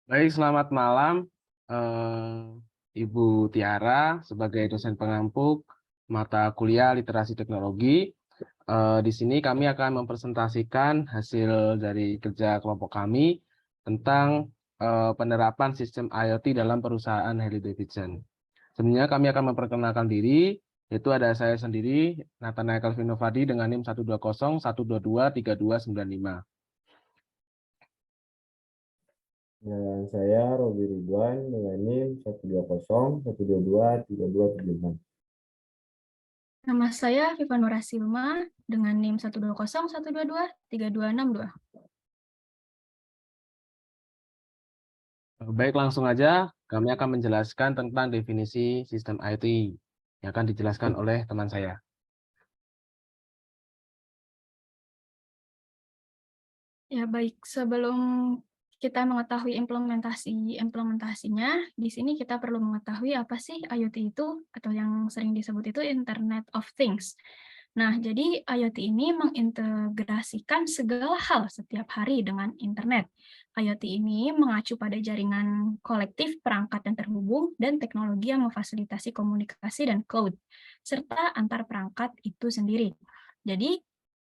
Baik, selamat malam, Ibu Tiara sebagai dosen pengampu mata kuliah literasi teknologi. Di sini kami akan mempresentasikan hasil dari kerja kelompok kami tentang penerapan sistem IoT dalam perusahaan Harley Davidson. Sebelumnya kami akan memperkenalkan diri, yaitu ada saya sendiri, Nathanael Calvin Novadi dengan NIM 120 122 3295. Dan saya Robi Ridwan dengan NIM 120 122 3275. Nama saya Viva Nura Silma dengan NIM 120 122 3262. Baik, langsung aja kami akan menjelaskan tentang definisi sistem IoT yang akan dijelaskan oleh teman saya. Ya baik, sebelum kita mengetahui implementasinya, di sini kita perlu mengetahui apa sih IoT itu, atau yang sering disebut itu Internet of Things. Nah, jadi IoT ini mengintegrasikan segala hal setiap hari dengan internet. IoT ini mengacu pada jaringan kolektif perangkat yang terhubung dan teknologi yang memfasilitasi komunikasi dan cloud, serta antar perangkat itu sendiri. Jadi,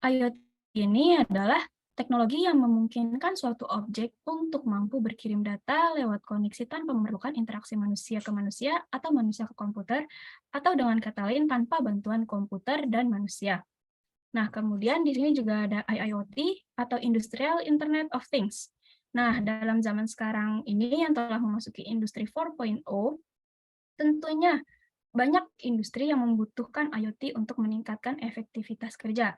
IoT ini adalah teknologi yang memungkinkan suatu objek untuk mampu berkirim data lewat koneksi tanpa memerlukan interaksi manusia ke manusia atau manusia ke komputer, atau dengan kata lain tanpa bantuan komputer dan manusia. Nah, kemudian di sini juga ada IIoT atau Industrial Internet of Things. Nah, dalam zaman sekarang ini yang telah memasuki industri 4.0, tentunya banyak industri yang membutuhkan IoT untuk meningkatkan efektivitas kerja.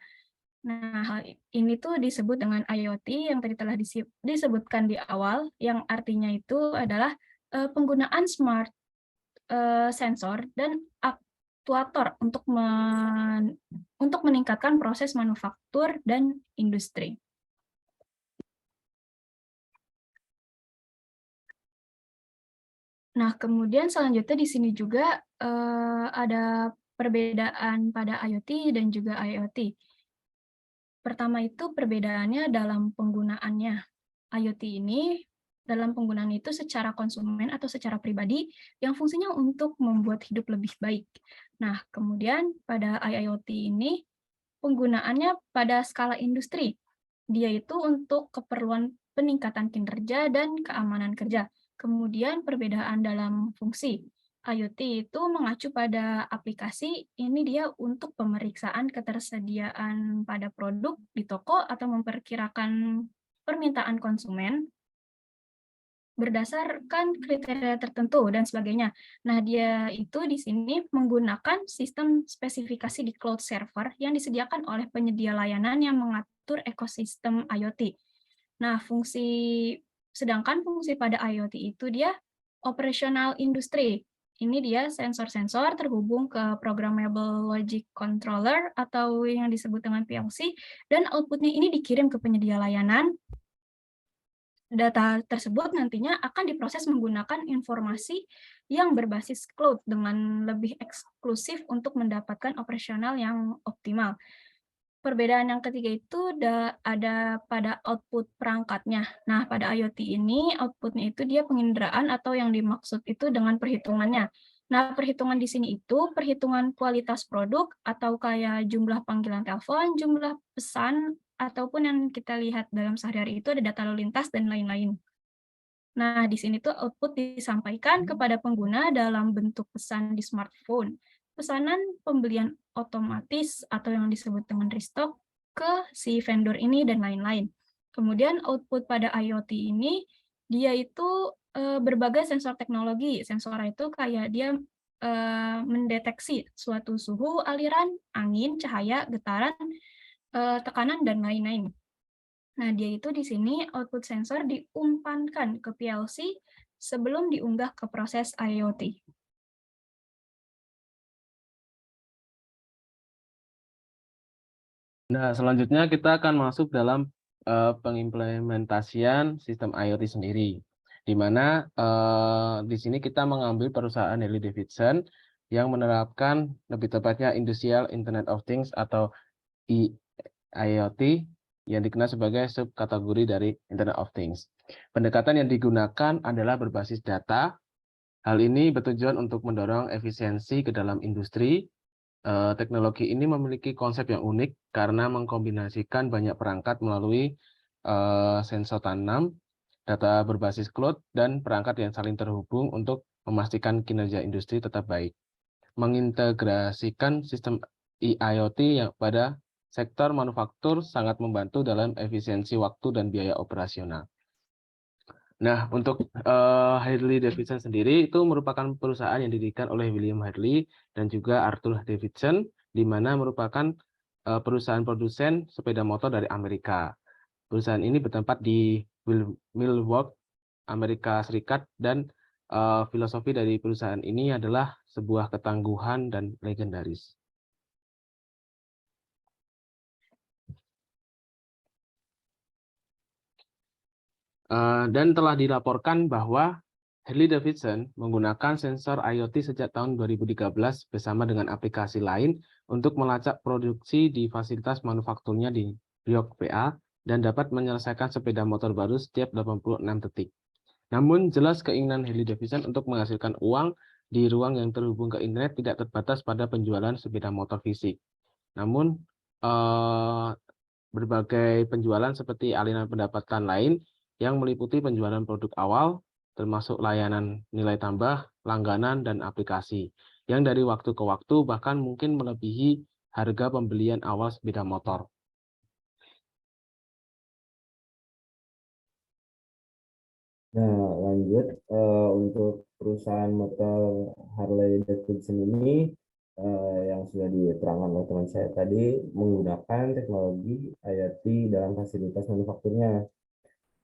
Nah, hal ini tuh disebut dengan IoT yang tadi telah disebutkan di awal, yang artinya itu adalah penggunaan smart sensor dan aktuator untuk meningkatkan proses manufaktur dan industri. Nah, kemudian selanjutnya di sini juga ada perbedaan pada IoT dan juga IoT. Pertama itu perbedaannya dalam penggunaannya. IoT ini dalam penggunaan itu secara konsumen atau secara pribadi yang fungsinya untuk membuat hidup lebih baik. Nah, kemudian pada IIoT ini penggunaannya pada skala industri. Dia itu untuk keperluan peningkatan kinerja dan keamanan kerja. Kemudian perbedaan dalam fungsi. IoT itu mengacu pada aplikasi, ini dia untuk pemeriksaan ketersediaan pada produk di toko atau memperkirakan permintaan konsumen berdasarkan kriteria tertentu dan sebagainya. Nah, dia itu di sini menggunakan sistem spesifikasi di cloud server yang disediakan oleh penyedia layanan yang mengatur ekosistem IoT. Nah, sedangkan fungsi pada IoT itu dia operational industry. Ini dia sensor-sensor terhubung ke programmable logic controller atau yang disebut dengan PLC, dan outputnya ini dikirim ke penyedia layanan. Data tersebut nantinya akan diproses menggunakan informasi yang berbasis cloud dengan lebih eksklusif untuk mendapatkan operasional yang optimal. Perbedaan yang ketiga itu ada pada output perangkatnya. Nah, pada IoT ini, outputnya itu dia penginderaan atau yang dimaksud itu dengan perhitungannya. Nah, perhitungan di sini itu perhitungan kualitas produk atau kayak jumlah panggilan telepon, jumlah pesan, ataupun yang kita lihat dalam sehari-hari itu ada data lalu lintas dan lain-lain. Nah, di sini tuh output disampaikan kepada pengguna dalam bentuk pesan di smartphone, pesanan pembelian otomatis atau yang disebut dengan restock ke si vendor ini dan lain-lain. Kemudian output pada IoT ini, dia itu berbagai sensor teknologi. Sensor itu kayak dia mendeteksi suatu suhu, aliran, angin, cahaya, getaran, tekanan, dan lain-lain. Nah, dia itu di sini output sensor diumpankan ke PLC sebelum diunggah ke proses IoT. Nah, selanjutnya kita akan masuk dalam pengimplementasian sistem IoT sendiri, di mana di sini kita mengambil perusahaan Harley Davidson yang menerapkan lebih tepatnya Industrial Internet of Things atau IoT yang dikenal sebagai subkategori dari Internet of Things. Pendekatan yang digunakan adalah berbasis data. Hal ini bertujuan untuk mendorong efisiensi ke dalam industri. Teknologi ini memiliki konsep yang unik karena mengkombinasikan banyak perangkat melalui sensor tanam, data berbasis cloud, dan perangkat yang saling terhubung untuk memastikan kinerja industri tetap baik. Mengintegrasikan sistem IoT yang pada sektor manufaktur sangat membantu dalam efisiensi waktu dan biaya operasional. Nah, untuk Harley Davidson sendiri itu merupakan perusahaan yang didirikan oleh William Harley dan juga Arthur Davidson, di mana merupakan perusahaan produsen sepeda motor dari Amerika. Perusahaan ini bertempat di Milwaukee, Amerika Serikat, dan filosofi dari perusahaan ini adalah sebuah ketangguhan dan legendaris. Dan telah dilaporkan bahwa Harley-Davidson menggunakan sensor IoT sejak tahun 2013 bersama dengan aplikasi lain untuk melacak produksi di fasilitas manufakturnya di Riok PA dan dapat menyelesaikan sepeda motor baru setiap 86 detik. Namun jelas keinginan Harley-Davidson untuk menghasilkan uang di ruang yang terhubung ke internet tidak terbatas pada penjualan sepeda motor fisik. Namun berbagai penjualan seperti aliran pendapatan lain yang meliputi penjualan produk awal, termasuk layanan nilai tambah, langganan, dan aplikasi, yang dari waktu ke waktu bahkan mungkin melebihi harga pembelian awal sepeda motor. Nah, lanjut untuk perusahaan motor Harley Davidson ini yang sudah diterangkan oleh teman saya tadi menggunakan teknologi IoT dalam fasilitas manufakturnya.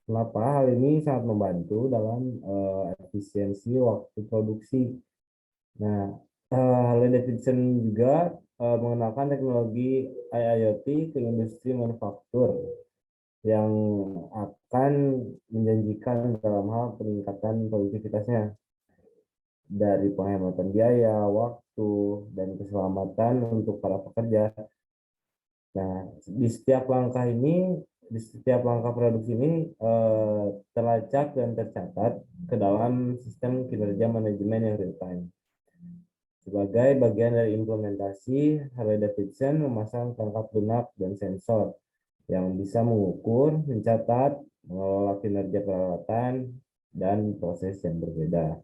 Kenapa hal ini sangat membantu dalam efisiensi waktu produksi. Nah, Harley Davidson juga mengenalkan teknologi IoT ke industri manufaktur yang akan menjanjikan dalam hal peningkatan produktivitasnya dari penghematan biaya, waktu, dan keselamatan untuk para pekerja. Nah, di setiap langkah produksi ini terlacak dan tercatat ke dalam sistem kinerja manajemen yang real time. Sebagai bagian dari implementasi, Harley Davidson memasang perangkat lunak dan sensor yang bisa mengukur, mencatat, mengelola kinerja peralatan, dan proses yang berbeda.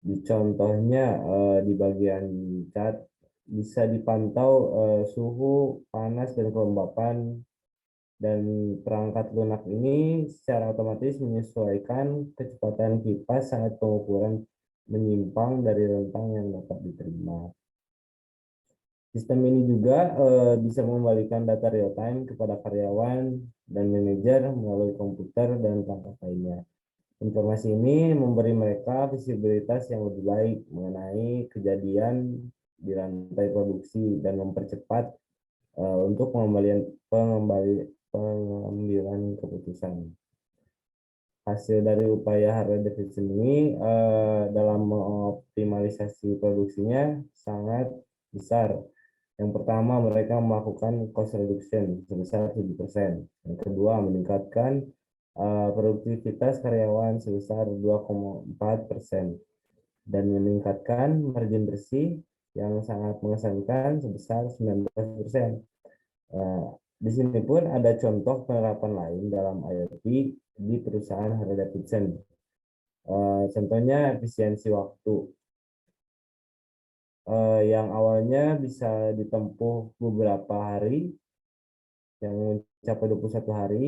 Di contohnya di bagian cat bisa dipantau suhu, panas, dan kelembapan, dan perangkat lunak ini secara otomatis menyesuaikan kecepatan kipas saat pengukuran menyimpang dari rentang yang dapat diterima. Sistem ini juga bisa mengembalikan data real time kepada karyawan dan manajer melalui komputer dan perangkat lainnya. Informasi ini memberi mereka visibilitas yang lebih baik mengenai kejadian di rantai produksi dan mempercepat untuk pengambilan keputusan. Hasil dari upaya Harley Davidson ini dalam mengoptimalisasi produksinya sangat besar. Yang pertama, mereka melakukan cost reduction sebesar 7%. Yang kedua, meningkatkan produktivitas karyawan sebesar 2,4% dan meningkatkan margin bersih yang sangat mengesankan sebesar 19%. Di sini pun ada contoh penerapan lain dalam IoT di perusahaan Harley Davidson. Contohnya efisiensi waktu yang awalnya bisa ditempuh beberapa hari, yang mencapai 21 hari,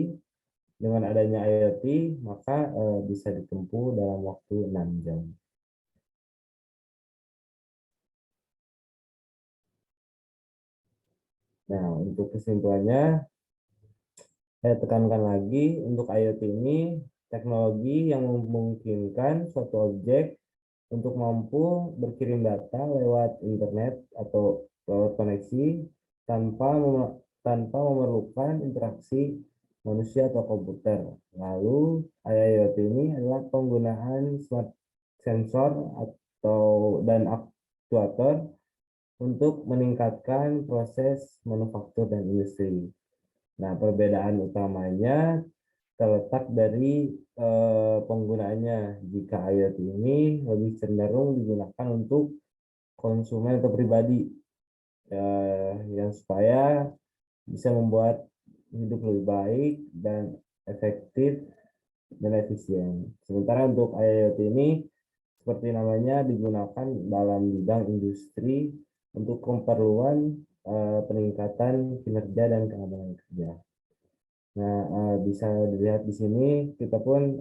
dengan adanya IoT, maka bisa ditempuh dalam waktu 6 jam. Nah, untuk kesimpulannya, saya tekankan lagi, untuk IoT ini teknologi yang memungkinkan suatu objek untuk mampu berkirim data lewat internet atau lewat koneksi tanpa memerlukan interaksi manusia atau komputer. Lalu IoT ini adalah penggunaan smart sensor dan aktuator untuk meningkatkan proses manufaktur dan industri. Nah, perbedaan utamanya terletak dari penggunaannya. Jika IoT ini lebih cenderung digunakan untuk konsumen atau pribadi, yang supaya bisa membuat hidup lebih baik dan efektif dan efisien. Sementara untuk IoT ini, seperti namanya, digunakan dalam bidang industri untuk keperluan peningkatan kinerja dan keamanan kerja. Nah, bisa dilihat di sini kita pun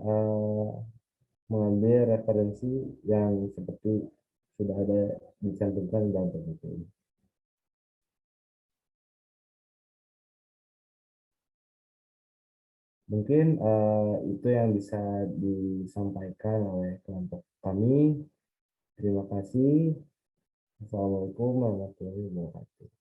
mengambil referensi yang seperti sudah ada dicantumkan dalam PPT ini. Mungkin itu yang bisa disampaikan oleh kelompok kami. Terima kasih. Assalamualaikum warahmatullahi wabarakatuh.